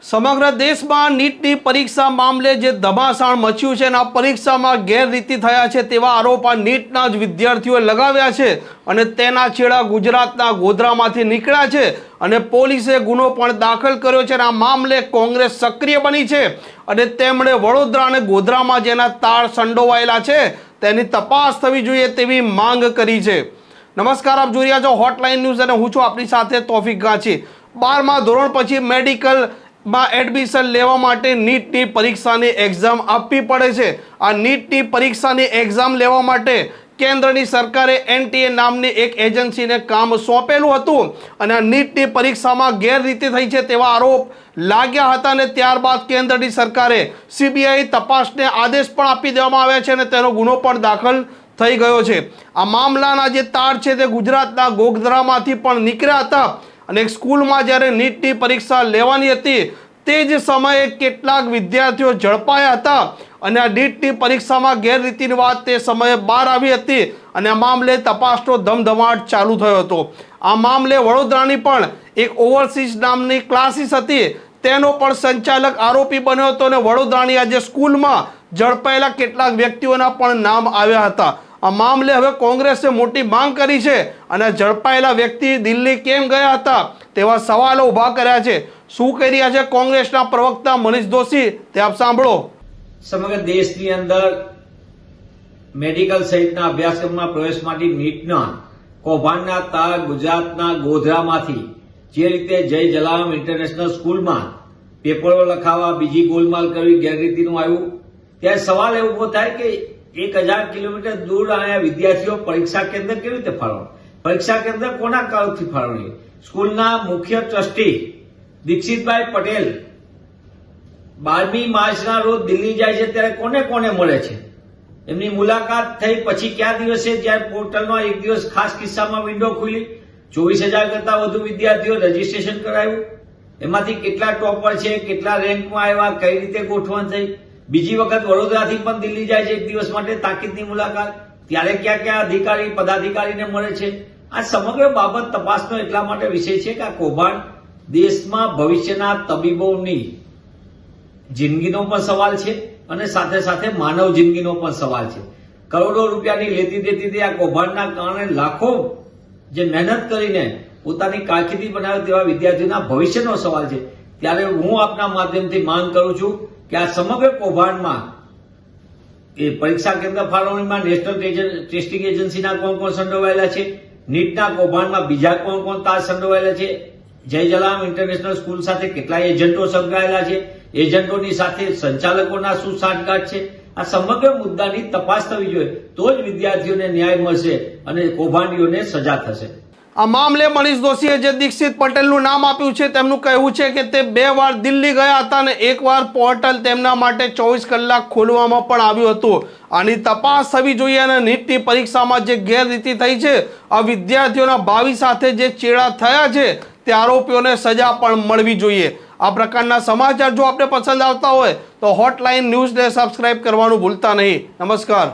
સમગ્ર દેશમાં નીટની પરીક્ષા મામલે જે ધમાસાણ મચ્યું છે અને આ પરીક્ષામાં ગેરરીતિ થયા છે તેવા આરોપ આ નીટના જ વિદ્યાર્થીઓએ લગાવ્યા છે અને તેના છેડા ગુજરાતના ગોધરામાંથી નીકળ્યા છે અને પોલીસે ગુનો પણ દાખલ કર્યો છે અને આ મામલે કોંગ્રેસ સક્રિય બની છે અને તેમણે વડોદરા અને ગોધરામાં જેના તાર સંડોવાયેલા છે તેની તપાસ થવી જોઈએ તેવી માંગ કરી છે। નમસ્કાર, આપ જોઈ રહ્યા છો હોટલાઇન ન્યૂઝ અને હું છું આપની સાથે તોફિક ગાંચી। 12મા ધોરણ પછી મેડિકલ એડમિશન લેવા માટે નીટની પરીક્ષાની એક્ઝામ આપવી પડે છે। આ નીટની પરીક્ષાની એક્ઝામ લેવા માટે કેન્દ્રની સરકારે એનટીએ નામની એક એજન્સીને કામ સોંપેલું હતું અને આ નીટની પરીક્ષામાં ગેરરીતિ થઈ છે તેવા આરોપ લાગ્યા હતા અને ત્યારબાદ કેન્દ્રની સરકારે સીબીઆઈ તપાસને આદેશ પણ આપી દેવામાં આવ્યા છે અને તેનો ગુનો પણ દાખલ થઈ ગયો છે। આ મામલાના જે તાર છે તે ગુજરાતના ગોધરામાંથી પણ નીકળ્યા હતા અને એક સ્કૂલમાં જ્યારે નીટની પરીક્ષા લેવાની હતી તે જ સમયે કેટલાક વિદ્યાર્થીઓ ઝડપાયા હતા અને આ નીટની પરીક્ષામાં ગેરરીતિની વાત તે સમયે બહાર આવી હતી અને આ મામલે તપાસનો ધમધમાટ ચાલુ થયો હતો। આ મામલે વડોદરાની પણ એક ઓવરસીઝ નામની ક્લાસીસ હતી તેનો પણ સંચાલક આરોપી બન્યો હતો અને વડોદરાની આજે સ્કૂલમાં ઝડપાયેલા કેટલાક વ્યક્તિઓના પણ નામ આવ્યા હતા। આ મામલે હવે કોંગ્રેસે મોટી માંગ કરી છે અને ઝડપાયેલા વ્યક્તિ દિલ્હી કેમ ગયા હતા તેવા સવાલો ઊભા કર્યા છે। શું કહી રહ્યા છે કોંગ્રેસના પ્રવક્તા મનીષ દોશી તે આપ સાંભળો। સમગ્ર દેશની અંદર મેડિકલ સહિતના અભ્યાસક્રમમાં પ્રવેશ માટે નીટના કૌભાંડના તાર ગુજરાતના ગોધરામાંથી જે રીતે જય જલારામ ઇન્ટરનેશનલ સ્કૂલમાં પેપરો લખાવવા બીજી ગોલમાલ કરવી ગેરરીતિનું આવ્યું ત્યારે સવાલ એવો ઉભો થાય કે 1000 કિલોમીટર દૂર આયા વિદ્યાર્થીઓ પરીક્ષા કેન્દ્ર કેવી રીતે ફાળવવા? પરીક્ષા કેન્દ્ર કોના કાળથી ફાળવણી? સ્કૂલના મુખ્ય ટ્રસ્ટી દીક્ષિતભાઈ પટેલ 12મી માર્ચના રોજ દિલ્હી જાય છે ત્યારે કોને કોને મળે છે? એમની મુલાકાત થઈ પછી કયા દિવસે જ્યારે પોર્ટલનો એક દિવસ ખાસ કિસ્સામાં વિન્ડો ખુલી 24,000 કરતા વધુ વિદ્યાર્થીઓ રજીસ્ટ્રેશન કરાયું, એમાંથી કેટલા ટોપર છે, કેટલા રેન્કમાં આવ્યા, કઈ રીતે ગોઠવણ થઈ। બીજી વખત વડોદરાથી પણ દિલ્હી જાય છે એક દિવસ માટે તાકીદની મુલાકાત, ત્યારે ક્યાં ક્યાં અધિકારી પદાધિકારીને મળે છે? આ સમગ્ર બાબત તપાસનો એટલા માટે વિષય છે કે આ કૌભાંડ દેશમાં ભવિષ્યના તબીબોની જિંદગીનો પણ સવાલ છે અને સાથે સાથે માનવ જિંદગીનો પણ સવાલ છે। કરોડો રૂપિયાની લેતી દેતી આ કૌભાંડના કારણે લાખો જે મહેનત કરીને પોતાની કારકિર્દી બનાવે તેવા વિદ્યાર્થીઓના ભવિષ્યનો સવાલ છે। ત્યારે હું આપના માધ્યમથી માંગ કરું છું કે આ સમગ્ર કૌભાંડમાં એ પરીક્ષા કેન્દ્ર ફાળવણીમાં નેશનલ ટેસ્ટિંગ એજન્સીના કોણ સંડોવાયેલા છે, નીટના કૌભાંડમાં બીજા કોણ તાર સંડોવાયેલા છે, જય જલારામ ઇન્ટરનેશનલ સ્કૂલ સાથે કેટલા એજન્ટો સંકળાયેલા છે, એજન્ટોની સાથે સંચાલકોના શું સાંઠગાંઠ છે, આ સમગ્ર મુદ્દાની તપાસ થવી જોઈએ તો જ વિદ્યાર્થીઓને ન્યાય મળશે અને કૌભાંડીઓને સજા થશે। આ મામલે મનીષ દોશીએ જે દીક્ષિત પટેલનું નામ આપ્યું છે તેમનું કહેવું છે કે તે 2 વાર દિલ્હી ગયા હતા અને એકવાર પોર્ટલ તેમના માટે 24 કલાક ખોલવામાં પણ આવ્યું હતું। આની તપાસ થવી જોઈએ અને નીટની પરીક્ષામાં જે ગેરરીતિ થઈ છે, આ વિદ્યાર્થીઓના ભાવિ સાથે જે ચેડા થયા છે તે આરોપીઓને સજા પણ મળવી જોઈએ। આ પ્રકારના સમાચાર જો આપને પસંદ આવતા હોય તો હોટલાઇન ન્યૂઝને સબસ્ક્રાઇબ કરવાનું ભૂલતા નહીં। નમસ્કાર।